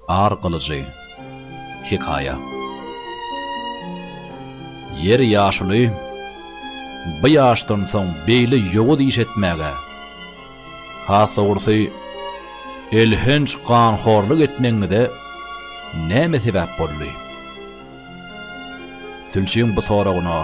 Ağır kılıcı hikaya. Yer yaşılı bu yaştan soň beýle ýogu diýiş etmäge, hasa ursa elhenç ganhorlyk etmeňide näme sebäp boldy? Sülçüň bu soragyna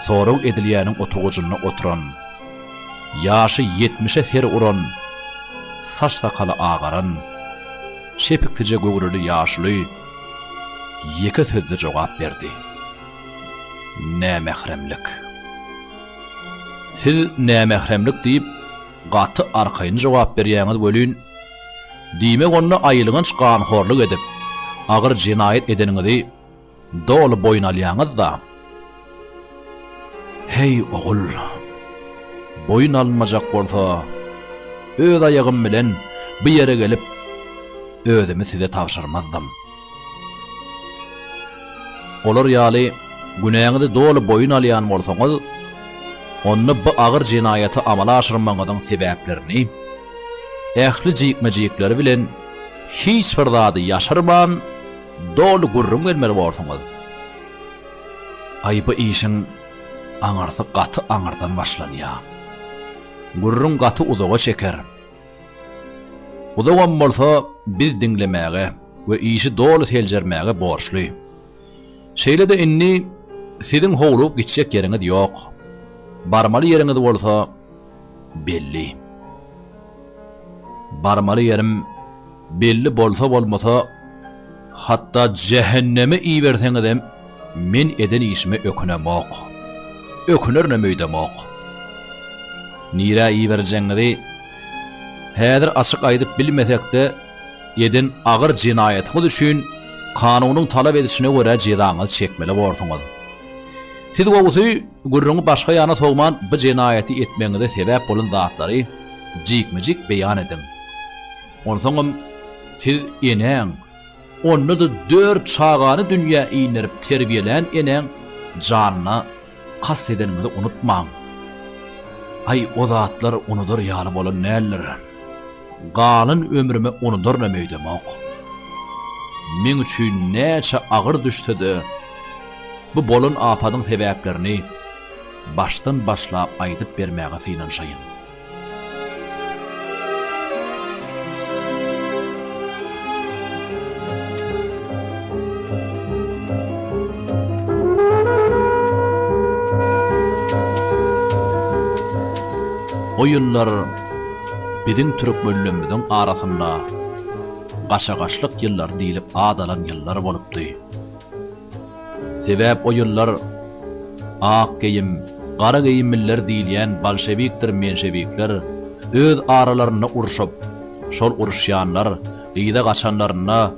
sorag edilýäniň oturugyna oturan, ýaşy 70'e ser uran, saç sakaly agaran, şepiktice gögreli ýaşly ýeke sözle jogap berdi. Nämehremlik. Siz nämehremlik diýip gaty arkaýyn jogap berýäňiz bolýan, diýmek onu aýlygynç ganhorlyk edip, agyr jinayet edeniňizi doly boyun alýaňyz da. Hey ogul, boyun alınmajak bolsa, öz ayagym bilen bu ýere gelip özümi size tawşyrmazdım. Olar ýaly güneğinizi doly boyun alýan bolsaňyz, onu bu agyr jinayety amala aşyrmagyň sebäplerini, ähli jikmejikleri bilen hiç bir zady ýaşyrman, doly gurrun gelmeli bolsaňyz. Ay bu işin aňarsy gaty aňardan başlanýar. Gurrun gaty uzaga çeker. Uzagan bolsa biz dinlemäge we işi doly seljermäge borçly. Şeýle de inni siziň howlup gitjek ýeriňiz ýok. Barmaly ýeriňiz bolsa belli. Barmaly ýerim belli bolsa bolmasa, hatta cehenneme iýerseňiz hem men eden işime ökünemok. Ökünerne möýdemok. Nira iýerjeňizi häzir açyk aýdyp bilmesek-de, eden agyr jinayetiniz üçin kanunyň talap edişine görä jezaňyz çekmeli bolsaňyz. Siz gowy gurruňy başga ýana sogman bu jinayeti etmeňize sebäp bolan zatlary jikmejik beýan edin. Onsoňam siz eneň, onu da 4 çağany dünýä iňerip terbiýelen eneň janyna kas edeniňizi unutmaň. Ay o zatlar unudur ýaly bolan näler? Galyn ömrüme unudur nämeýdemok. Men üçin näçe agyr düşdi. Bu bolan apadyň sebäplerini başdan başlap aýdyp bermäge synanşaýyn. O ýyllar biziň türk bölümimiziň arasynda gaşagaşlyk ýyllar diýilip adalan ýyllar bolupdy. Sebäp o ýyllar ak geyim, gara geyimliler diýilýän bolşewikdir menşewikler öz aralaryna urşup, şol urşýanlar ýyda gaçanlaryna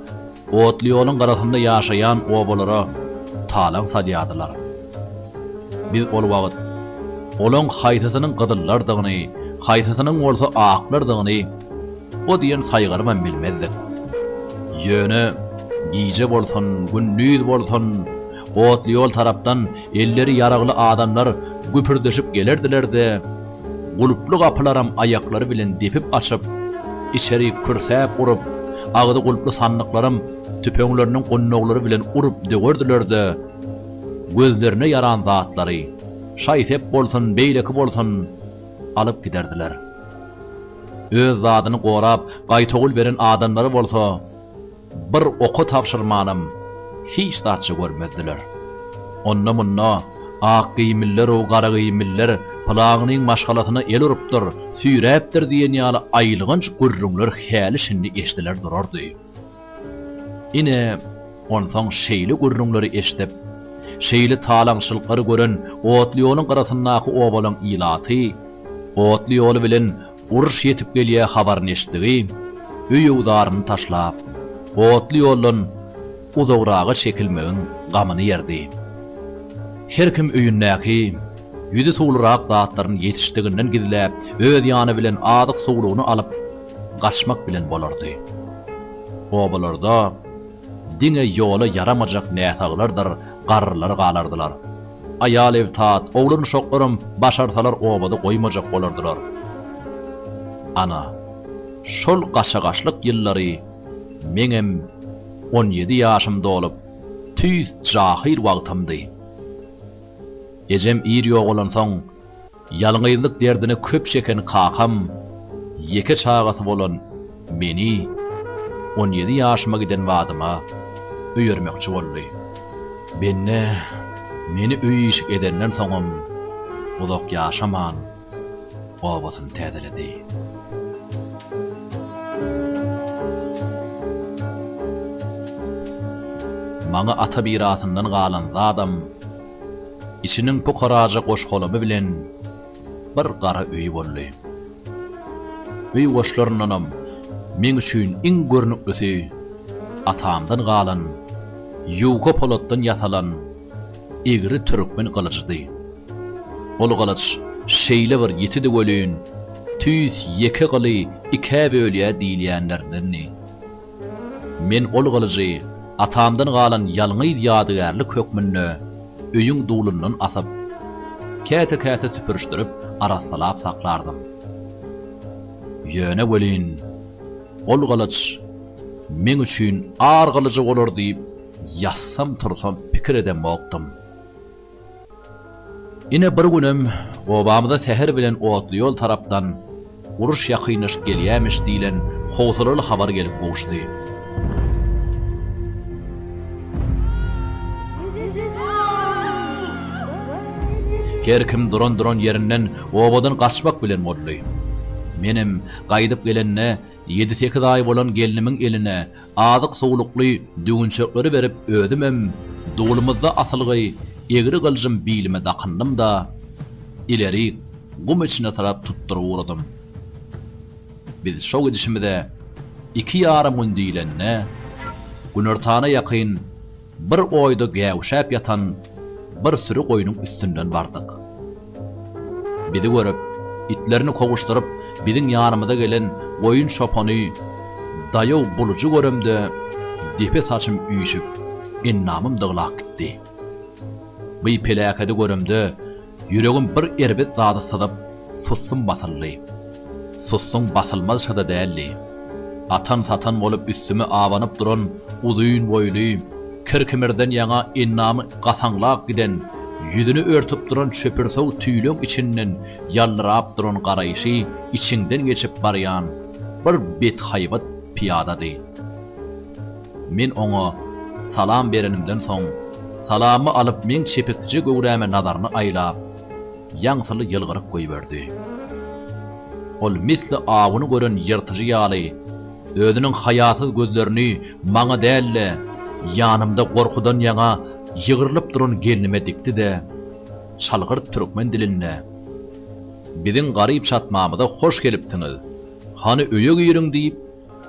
otly ýoluň garasynda ýaşaýan owalara talan salýadylar. Biz ol wagt olaň haýsasynyň gyzyllardygyny, haýsasynyň bolsa aklardygyny o diýen saýgarman bilmezdik. Ýöne giýje bolsun, günnüz bolsun, otly ýol tarapdan elleri ýaragly adamlar güpürdeşip gelerdiler-de, guluply gapylaram aýaklary bilen depip açyp, içeri kürsäp urup, agdy guluply sanlyklarym tüpeňleriniň gonnoglary bilen urup dögerdiler-de, gözlerine yaran zatlary şaýsep bolsun, beýleki bolsun alyp giderdiler. Öz zadyny gorap, gaýtogul beren adamlary bolsa, bir oku tapşyrmanam hiç daçy görmediler. Onna munna ak giýimliler o gara giýimliler planyň maşgalasyna el urupdyr, süýräpdir diýen ýaly aýlygynç gurrunlar häli şindi eşdiler durardy. Ine onsoň şeýli gurrunlary eşdip, şeýli talaňçylykları gören otly ýoluň garasyndaky owalan ilaty, otly ýoly bilen uruş ýetip gelýär habaryny eşdigi, öýe uzaryny taşlap, otly ýoldan uzagraga çekilmegiň gamyny ýerdi. Her kim öýündäki ýüzi suwlyrak zatlaryň ýetişdiginden gidilip, öz ýany bilen adyk suwlugyny alyp gaçmak bilen bolardy. Owalarda diňe ýola yaramajak näsaglardyr, garrylar galardylar. Aýal evtat, oğlun şoklarym başarsalar obada goýmajak bolardylar. Ana, şol gaşagaşlyk ýyllary meňem 17 ýaşymda olup tüýs jahil wagtymdy. Ejem iri ýogulan soň ýalňyzlyk derdine köp çeken kakam ýeke çagaty bolan meni 17 ýaşyma giden wadyma öýermekçi boldy. Meni öýüşik edenden soňam uzak ýaşaman obasyny täzeledi. Maňa ata birasyndan galan adam içiniň pukaraja goşgolamy bilen bir gara öýü boldy. Öýü goşlarynam meň üçin iň görnüklisi atamdan galan ýuga polatdan ýatalan egri türkmen galyjydy. Ol galyj şeýle bir ýetidi gölün tüýs ýeke galy iki bölýä diýilýänlerdenni. Men ol galyjy atamdan galan ýalňyz ýadygarlyk hökmünde öýüň dulundan asyp käte süpürüşdirip arasalap saklardım. Ýöne welin ol galyj men üçin argalyjy bolar diýip ýassam tursam pikir edemokdym. Ine bir günem obamda seher bilen otly ýol tarapdan uruş ýakynyş gelýämiş diýilen howsalaly habar gelip goşdy. Kerkim duran yerinden obadan kaçmak bilen boldy. Menim gaýdyp gelenne 7-8 ay bolan gelinimin eline azyk sowlukly düňünçekleri berip ödümem dulumyzda asylgy egri galyjym bilime dakandym da ileri gum içine tarap tutturup uradym. Biz şo gidişimde 2 ýarym gün diýilenne günertana ýakyn bir oýda gäwşäp ýatan bir sürü goýunyň üstünden bardyk. Bizi görüp itlerini koguşturup biziň ýanymyza gelen goýun şopany daýaw buluju göremde depe saçym üýşüp ennamym dygylak gitdi. Bu pelakady göremde ýüregim bir erbet dady sadyp sussum basyldy. Sussum basylmaz şada däldi. Atan satan bolup üstüme awanyp duran uzyn boýly kirkimirden ýaňa ennamy gasaňlap giden ýüzüni örtüp duran çöpürsew tüýlüň içinden ýallarap duran garaýşy içinden geçip barýan bir bet haýbat piyadady. Men oňa salam berenimden soň salamy alyp men çepekçi göwräme nazaryny aýlap ýaňsyly ýylgyryp goýberdi. Ol misli awyny gören ýyrtyjy ýaly özüniň hayatsız gözlerini maňa dälle ýanymda gorkudan ýaňa ýygyrlyp duran gelinime dikdi de çalgyr türkmen dilinde biziň garyp çatmamyza hoş gelipsiňiz. Hani öýe giýiriň diýip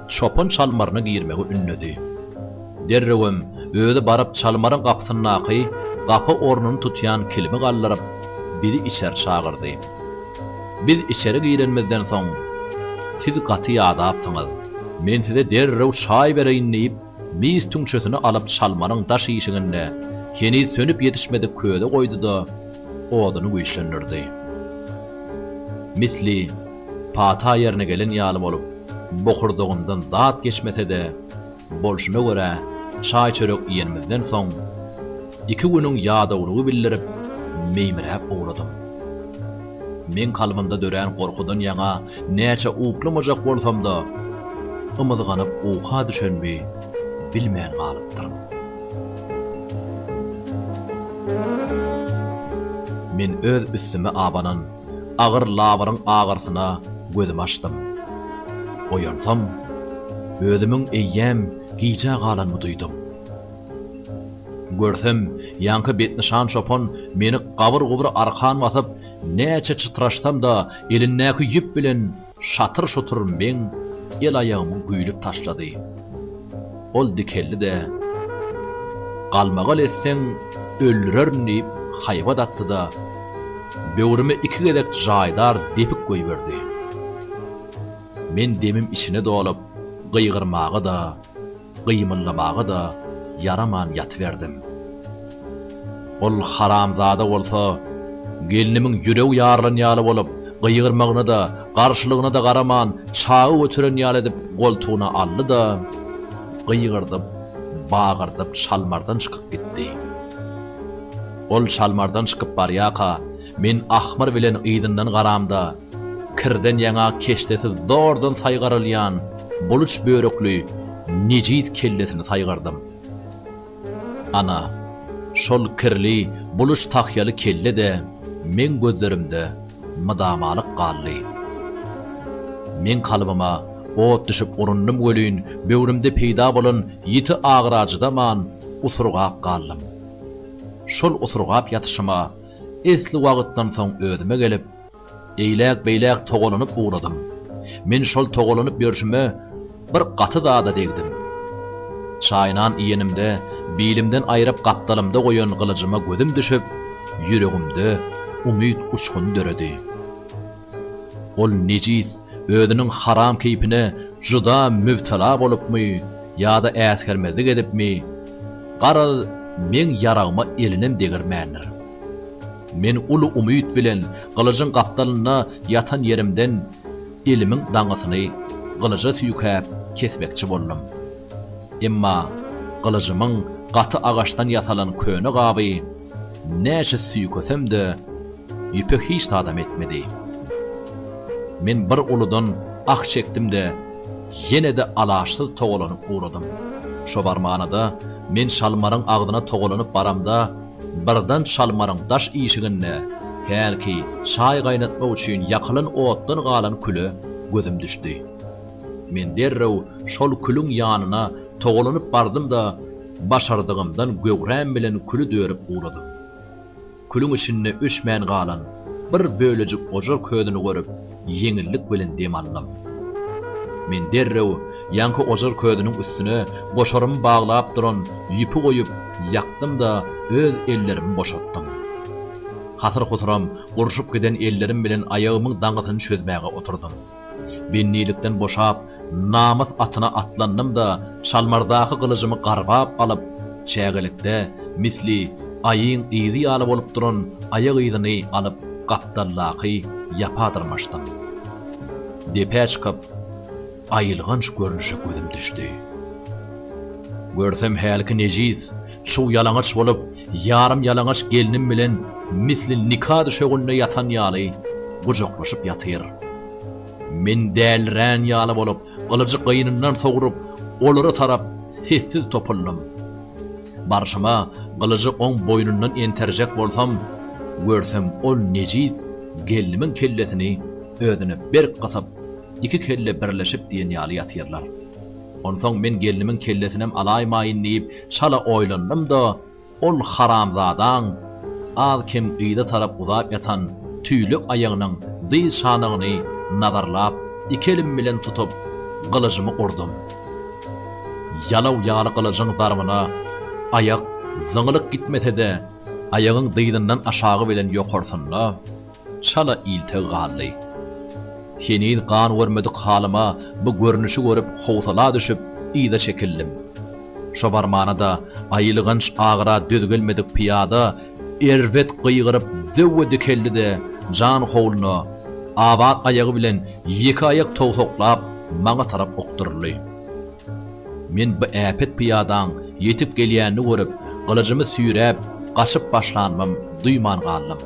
çopan çalmaryny giýirmegi ünledi. Derregem öýde baryp çalmaryň gapysyny naky gapy ornuny tutýan kilimi gallaryp biri içer çağırdy. Biz içeri giýrenmezden soň siz gaty ýadapsyňyz. Men size derrew çaý bereýin diýip mis tüňçesini alyp çalmaryň daş ýeşiginde heni sönüp ýetişmedi köýde goýdy da oduny güýşendirdi. Misli pata ýerine gelen ýaly bolup bokurdygyndan zat geçmese de bolşuna görä çaý çörek ýenmezden soň 2 günüň ýadawlygy bildirip meýmirep ogladym. Men kalbymda dören gorkudan ýaňa näçe uklymajak bolsam da ymyzganyp uha düşenmi bilmeýän galypdyrm. Men öz üstüme abanan agyr lawaryň agyrsyna gözüm açdym. Oýansam özümiň eýýäm giýje galanmy duýdum. Görsem ýanky betnişan şopan meni gabyr-gubyr arkan basyp näçe çıtraşsam da elindäki ýüp bilen şatyr şutur men el aýagymy güýlüp taşlady. Ol dikelli de galmagal etseň öldürerm diýip haýbat atdy da böwrüme 2 gelek jaýdar depik goýberdi. Men demim içine dolup gyýgyrmagy da gyýmyllamagy da yaraman ýatyberdim. Ol haramzada bolsa gelinimiň ýüreg ýarlan ýaly bolup gyýgyrmagyna da garşylygyna da garaman çağı ötüren ýaly edip goltugyna aldy da gıygırdyp, bağırdyp çalmardan çıkıp gitdi. Ol çalmardan çıkıp barýaka, men ahmar bilen ýydyndan garamda, kirden ýaňa keşdeti zordan saýgarylýan, buluç börekli, neciz kellesini saýgardym. Ana, şol kirli, buluç taxyaly kelle de men gözlerimde mydamalyk galdy. Men kalbyma ot düşüp urundym gölün, böwrümde peýda bolan ýiti agyraçydaman usurgap galdym. Şol usurgap ýatyşyma esli wagtdan soň özüme gelip, eýlek-beýlek togolanyp uğradym. Men şol togolanyp ýörüşime bir gaty dada degdim. Çaýnan iýenimde, bilimden aýryp gapdalymda goýan gylyjyma gözüm düşüp, ýüregimde umyt uçkun döredi. Ol neciz, özünün haram keypine juda mübtela bolupmy, ýa-da äsgermezlik edipmi, gara men ýaragyma elinem degirmändir. Men ulu umyt bilen gylyjyň gapdalyna ýatan yerimden elimiň daňasyny gylyja süýkäp kesmekçi boldum. Emma gylyjymyň gaty agaçdan ýatalan köne gaby näçe süýkösem-de ýüpek hiç tadam etmedi. Men bir uludan ak çekdim-de ýene-de alaşsyz togolanyp uğradym. Şo barmanada men şalmaryň agdyna togolanyp baramda birden şalmaryň daş işigine helki çay gaýnatmak üçin ýakylan otdan galan küle gözüm düşdi. Men derrew şol külüň ýanyna togolanyp bardym-da başardygymdan göwrän bilen külü dörüp uğradym. Külüň içinde üçmän galan bir bölejik ojar ködüni görüp ýeňillik bilen dem aldym. Men derrew ýanky ojar ködüniň üstüne boşarym baglap duran ýüpü goýup ýakdym-da öz ellerimi boşatdym. Hatyr guturam gurşup giden ellerim bilen ayağımın daňatyny çözmäge oturdum. Bennilikden boşap namaz atyna atlandım da çalmardaky gylyjymy garbap alyp çägelikde misli ayın ýyzy ýaly bolup duran ayak ýyzyny alyp gapdallaky ýapadyrmaşdym. Depe çykyp aýylgynç görnüşe gözüm düşdi. Görsem helki neciz, şu yalaňaç bolup yarım yalaňaç gelinim bilen misli nikah döşeginde ýatan ýaly gujoklaşyp ýatyr. Men dälrän ýaly bolup gylyjy gyýnyndan sogurup olary tarap sessiz topuldum. Barşyma gylyjy oň boýnundan enterjek bolsam, görsem ol neciz gelinimin kellesini özüne bir gasyp iki kelle birleşip diýen ýaly ýatyrlar. Onsoň men gelinimin kellesinem alaýmaýyn diýip şala oýlandym da ol haramzadaň al kim ýyda tarap uzap ýatan tüýlük aýagynyň dyz şanyny nazarlap iki elim bilen tutup gylyjymy urdum. Yalaw ýaly gylyjyň zarbyna ayak zyňylyk gitmese-de aýagyň dyzyndan aşağı bilen ýokarsyna şala ilte galdy. Henüz gan görmedik halyma bu görnüşi görüp howsala düşüp ýyda çekildim. Şo barmanada aýylgynç agyra dözgelmedik piýada erwet gyýgyryp döwedi keldi-de jan howluny abat aýagy bilen ýeki aýak togtoklap maňa tarap okdurly. Men bu äpet piýadaň ýetip gelýänini görüp gylyjymy süýräp gaçyp başlanmam duýman galdym.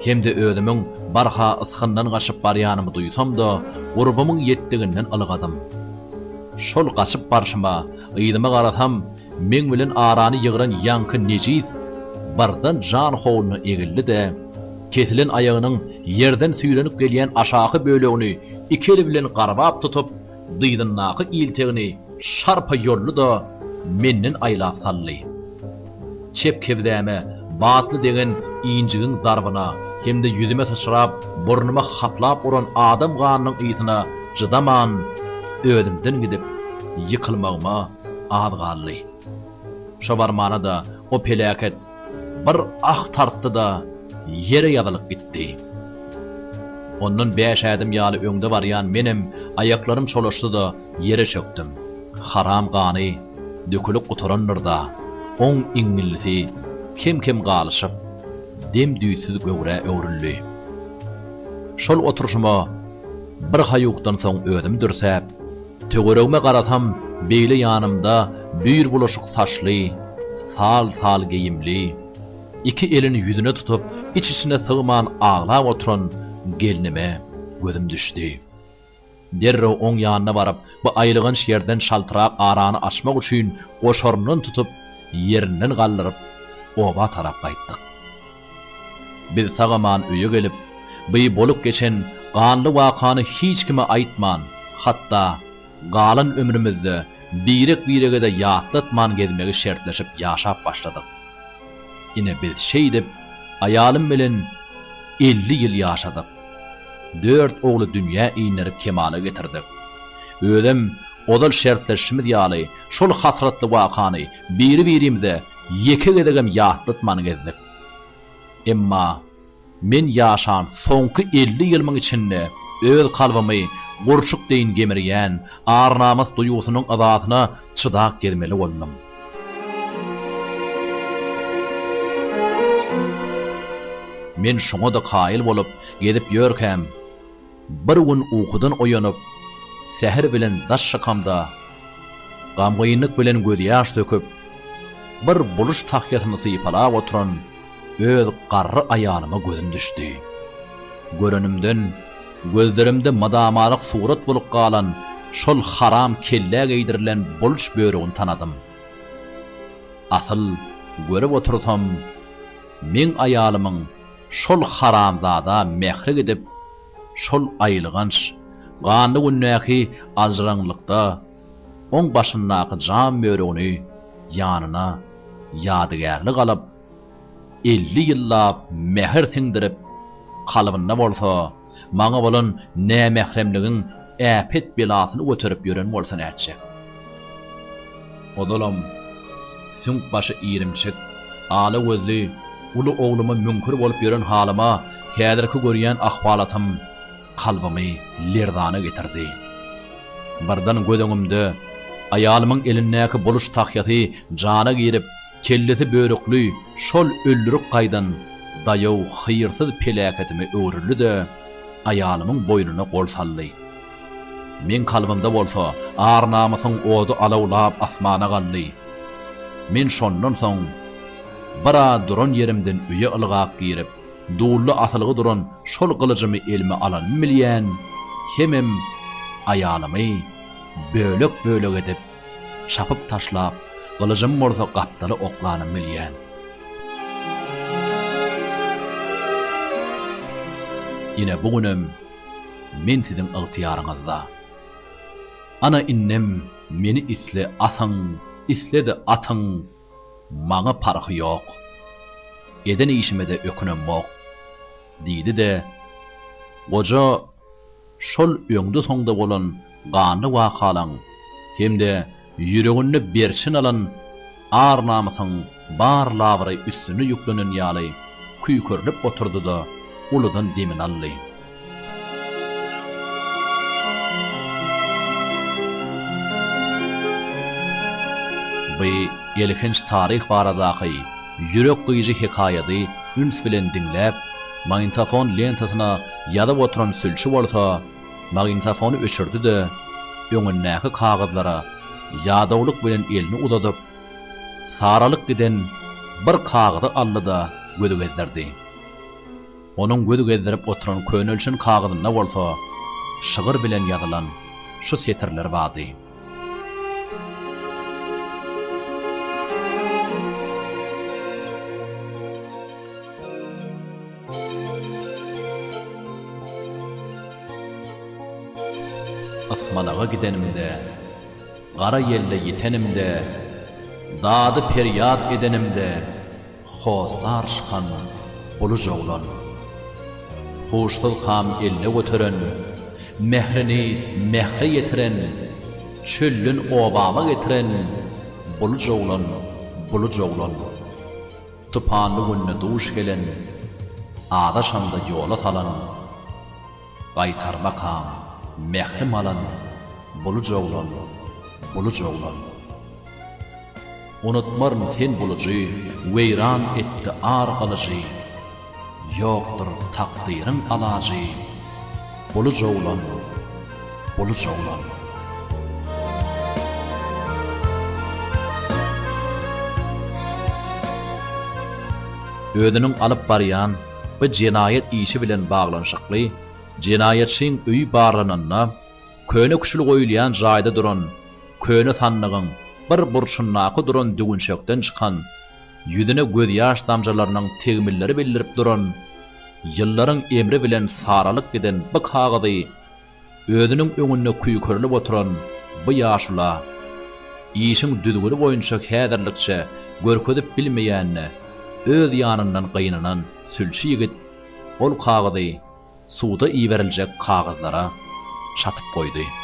Hemde özümiň barha ysgyndan gaçyp barýanymy duýsam-da, gurbamyň ýetdiginden alygadym. Şol gaçyp barşyma ýydyma garasam, men bilen arany ýygyran ýanky neciz bardan jan howluny egildi-de, kesilen aýagynyň ýerden süýlenip gelýän aşaky bölegini iki eli bilen garbap tutup, dyýdynnaky ýyltegini şarpa ýollu-da menden aýlap sally. Çep kevdäme batly degen iňjigiň zarbyna hemde ýüzüme sıçrap burnuma haplap uran adam ganynyň ýytyna jydaman özümden gidip ýykylmagyma az galdy. Şo barmanada o pelaket bir ah tartdy da ýere ýazylyp gitdi. Ondan 5 adım ýaly öňde barýan menem ayaklarym çolaşdy-da ýere çöktüm. Haram gany dökülip gutarandyrda oň iňňilisi kim galyşyp dem düýsiz göwre öwrüldi. Şol oturuşyma bir haýukdan soň özüm dürsäp Tögöregime garatam, beýle ýanymda bir bulaşyk saçly, sal geyimli, iki elini ýüzüne tutup, iç-içine sığman ağlap oturan gelinime gözüm düşdi. Derrew oň ýanyna baryp, bu aýlygan şerden şaltyrak arany açmak üçin goşorundan tutup, ýerinden galdyryp, oba tarap gaýtdyk. Biz sagaman öýe gelip, bu bolup geçen ganly wakany hiç kime aýtman, hatda galan ömrümizde birek-birege de ýatlatman gezmegi şertleşip ýaşap başladyk. Ine biz şeýdip, aýalym bilen 50 ýyl ýaşadyk. 4 ogly dünýä iňlerip kemale getirdik. Özüm odal şertleşimiz ýaly şol hasratly wakany biri-birimizde ýeke gedegem ýatlatman gezdik. Emma men ýaşan soňky 50 ýylyň içinde öz kalbymy gurşuk deýin gemirýän arnamas duýgusynyň azatyna çydak gelmeli boldum. Men şoňa da kaýyl bolup gedip ýörkäm, bir gün uykudan oýanyp, säher bilen daş şakamda gamgynyk bilen göz ýaş töküp, bir buluş tahyatyny sypalap oturan öz garry aýalyma gözüm düşdi. Görenimden gözlerimde madamalyk surat bolup galan şol haram kelle geýdirilen buluş böregini tanadym. Asyl görüp otursam, men aýalymyň şol haramzada mehre gidip, şol aýlyganç, ganly günnäki ajranlykda oň başyndaky jan böregini ýanyna ýadygärlik alyp, 50 ýyllap mehr siňdirip kalbynda bolsa, maňa bolan nämehremligiň äpet belasyny göterip ýören bolsa näçe. Odalam, süňk başı iýrimçik, ala gözli, ulu oğluma münkür bolup ýören halyma, häzirki görýän ahwalatym kalbymy lerdana getirdi. Birden gödüňimde aýalymyň elindäki buluş tahyaty jana girip, kellesi börekli şol öldürük gaýdan daýaw hyýyrsyz pelaketimi öwrüldi de aýalymyň boýnuna gol saldy. Men kalbymda bolsa arnamysyň odu alawlap asmana galdy. Men şondan soň bara duran yerimden öýe ylgak girip, duully asylygy duran şol gylyjymy elime alan bilýän, hemem aýalymy bölek edip çapyp taşlap, gylyjym bolsa gapdaly oklany bilýän. Ine bugünem men siziň ygtyýaryňyzda. Ana innem meni isle asaň, isledi atyň, maňa parhy ýok. Eden işime de ökünem bok, diýdi de, goja şol öňde soňda bolan ganly wakalaň, hemde ýüreginde berçin alan arnamysyň bar lawry üstüne ýüklenen ýaly küýkürlip oturdy da uludan demin aldy. Bu ýelkenç taryh baradaky ýürek gyýjy hekaýaty üns bilen dinläp, magnitofon lentasyna ýazyp oturan sülçi bolsa, magnitofony öçürdi de öňündäki kagazlara ýadawlyk bilen elini uzadyp, saralyk giden bir kagazy aldy da gödü gezdirdi. Onuň gödü gezdirip oturan könölçin kagazyna bolsa, şygyr bilen ýazylan şu setirler bardy. Asmanaga gidenimde, gara yelle yetenimde, dady peryat edenimde, hosar şykan buluj oglan. Hoşsyz ham elle götüren, mehrini mehre yetiren, çöllün obama getiren, buluj oglan. Tupanly günne duş gelen, adaşanda ýola salan, gaýtarmak ham mehrim alan, buluj oglan. Unutmarım sen buluji, weyran etti ar galyjy. Ýokdur takdirin alajy, buluj oglan. özünün alyp barýan bu jinayet işi bilen baglanşykly, jinayetçiň öýi barlananna, köne kuşul goýulýan jaýda duran, köne sanlygyň bir burşunnaky duran dügünşekden çykan, ýüzüne göz ýaş damjalarynyň tegmilleri bildirip duran, ýyllaryň emri bilen saralyk giden bu kagazy özüniň öňünde küýkürlüp oturan bu ýaşula, işiň düdügüni boýunça häzirlikçe görkezip bilmeýänne, öz ýanyndan gynanan sülçi ýigit ol kagazy suda iýeriljek kagazlara çatyp goýdy.